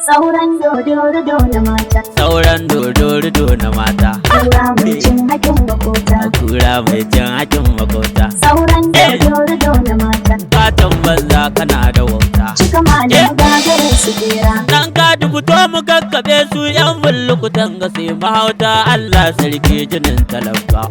Sauran dodorudo na mata. Sauran dodorudo na mata. Kura mai cin hakin makota. Kura mai cin hakin makota. Sauran dodorudo na mata. Fatan banza kana da wauta. Cika malam gagarar su bera. Dan ka dubuto mu kakkabe su yan bullukutan ga sai mahauta Allah sarki jinin talaka.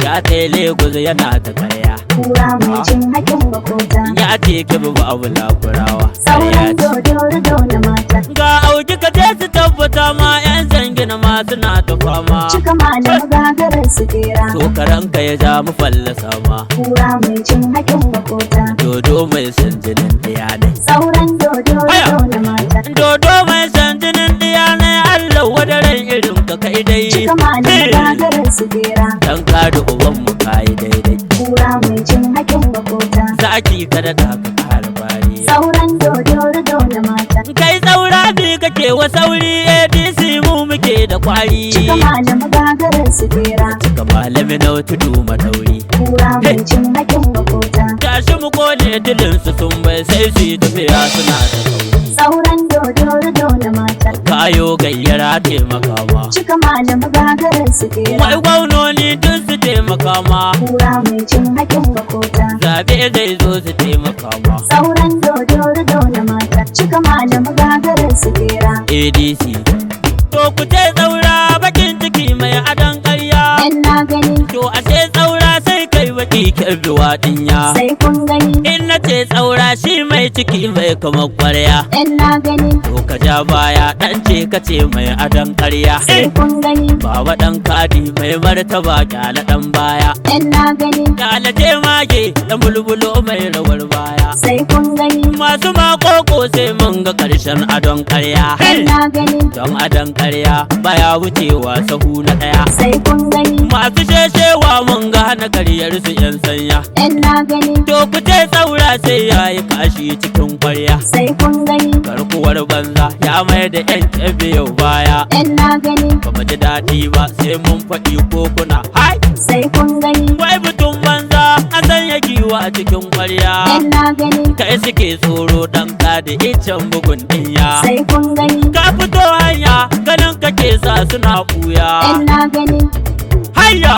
Ya tai Lagos yana ta karya. Kura mai cin hakin makota. Ya ce ki babu abu lakurawa. Sauran dodorudo na mata. Ga auki ka je su tabbata ma yan zangina ma suna ta fama. Cika malam gagarar su bera. To karanka ya ja mu fallasa ma. Kura mai cin hakin makota. Dodo mai san jinin iyalai. Sauran dodorudo na mata. Dodo mai san jinin iyalai Allah wadaren irin ka kai dai. Cika malam gagarar su bera. Dan ka da uban mu kai daidai. Kura mai cin hakin makota. Zaki kada da ka kara bari. Sauran dodorudo na mata. Kai saura bi kake wa sauri ADC mu muke da kwari. Cika malam gagarar su bera. Cika malami na tudu madauri. Kura mai cin hakin makota. Tashi mu kone dilin su sun bai sai su yi tafiya suna da sauri. Sauran dodorudo na mata. Kayo gayyara taimaka ma. Cika malam gagarar su bera. Wai gwamnoni duk su taimaka ma. Kura mai cin hakin makota. Zabe zai zo su taimaka ma. Sauran dodorudo na mata. Cika malam gagarar su bera. ADC to ku ce tsaura bakin ciki mai adon ƙarya. Yan na gani. To ashe tsaura sai kai baki kirbiwa dinya. Sai kun gani. In na ce tsaura shi mai ciki mai kamar ƙwarya. Yan na gani. To ka ja baya dan ce ka ce mai adon ƙarya. Sai kun gani. Baba dan kadi mai martaba kyala dan baya. Yan na gani. Kyala je mage dan bulbulo mai rawar baya. Sai kun gani. Masu makoko sai mun ga karshen adon ƙarya. Yan na gani. Don adon ƙarya baya wucewa sahu na ɗaya. Sai kun gani. Masu sheshewa mun ga hana karyar su yan sanya. Yan na gani. To ku ce saura sai yayi kashi cikin ƙwarya. Sai kun gani. Garkuwar banza ya mai da yan ƙebe yau baya. Yan na gani. Ba mu ji daɗi ba sai mun faɗi ko kuna hai. Sai kun gani. Wai mutum banza a sanya giwa a cikin ƙwarya. Yan na gani. Kai suke tsoro ɗan ka da icen bugun ɗinya. Sai kun gani. Ka fito hanya ganin kake sa suna ɓuya. Yan na gani. Hayya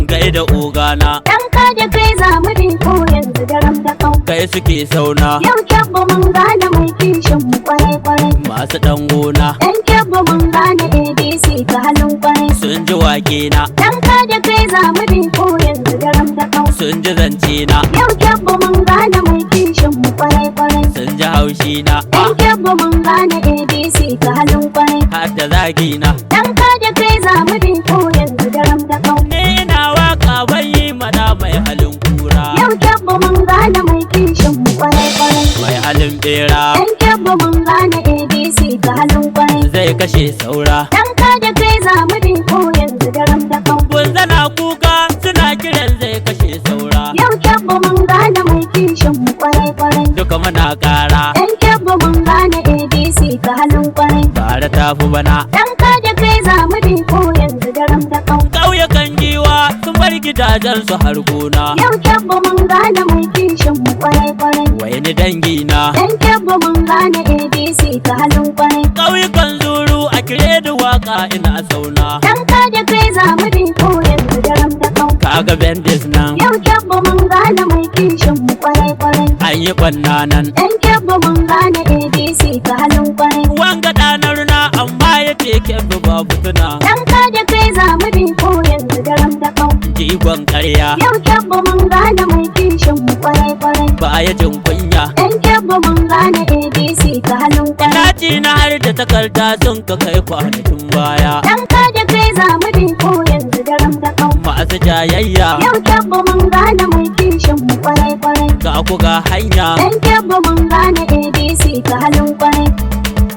gaida ogana. Dan ka da kai zamu bi ko yanzu daram da kau. Kai suke sauna. Yau kyabba mun gane mai kishin mu kwarai kwarai. Masu ɗan gona. Dan kyabba mun gane ABC ta halin kwarai. Sun ji wake na. Dan ka da kai zamu bi ko yanzu daram da kau. Sun ji zance na. Yau kyabba mun gane mai kishin mu kwarai kwarai. Sun ji haushi na. Dan kyabba mun gane ABC ta halin kwarai. Har da zagi na. Dan ka da kai zamu bi ko yanzu daram da kau. Ni ina waka bai yi mana mai halin kura. Yau kyabba mun gane mai kishin mu kwarai kwarai. Mai halin bera. Dan kyabba mun gane ABC ta halin kwarai. Zai kashe saura. Dan ka da kai zamu bi ko yanzu daram da kau. Gunzana kuka suna kiran zai kashe saura. Yau kyabba mun gane mai kishin mu kwarai kwarai. Duka muna ƙara. Dan kyabba mun gane ABC ta halin kwarai. Bara ta fi bana. Dan ka da kai zamu bi ko yanzu daram da kau. Ƙauyakan giwa sun bar gidajen su har gona. Yau kyabba mun gane mai kishin mu kwarai kwarai. Wai ni dangi na. Dan kyabba mun gane ABC ta halin kwarai. Ƙauyukan zuru a kire da waka ina sauna. Dan ka da kai zamu bi ko yanzu daram da kau. Kaga bendis nan. Yau kyabba mun gane mai kishin mu kwarai kwarai. An yi ɓanna nan. Dan kyabba mun gane ABC ta halin kwarai. Wanga ɗanar na amma ya ce kebbi babu tuna. Dan ka da kai zamu bi ko yanzu daram da kau. Jigon ƙarya. Yau kyabba mun gane mai kishin mu kwarai kwarai. Ba ya jin kunya. Dan kyabba mun gane ABC ta halin kwarai. Naci na har da takarda sun ka kai kwanakin baya. Dan ka da kai zamu bi ko yanzu daram da kau. Masu jayayya. Yau kyabba mun gane mai kishin mu kwarai kwarai. Ga ku ga hanya. Dan kyabba mun gane ABC ta halin kwarai.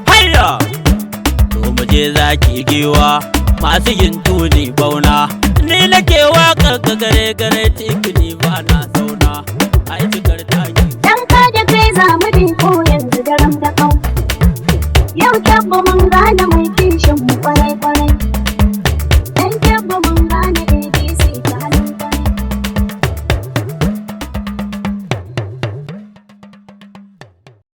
Hayya! To mu je zaki giwa masu yin tuni bauna. Ni nake waƙar ka gare gare tikini ba na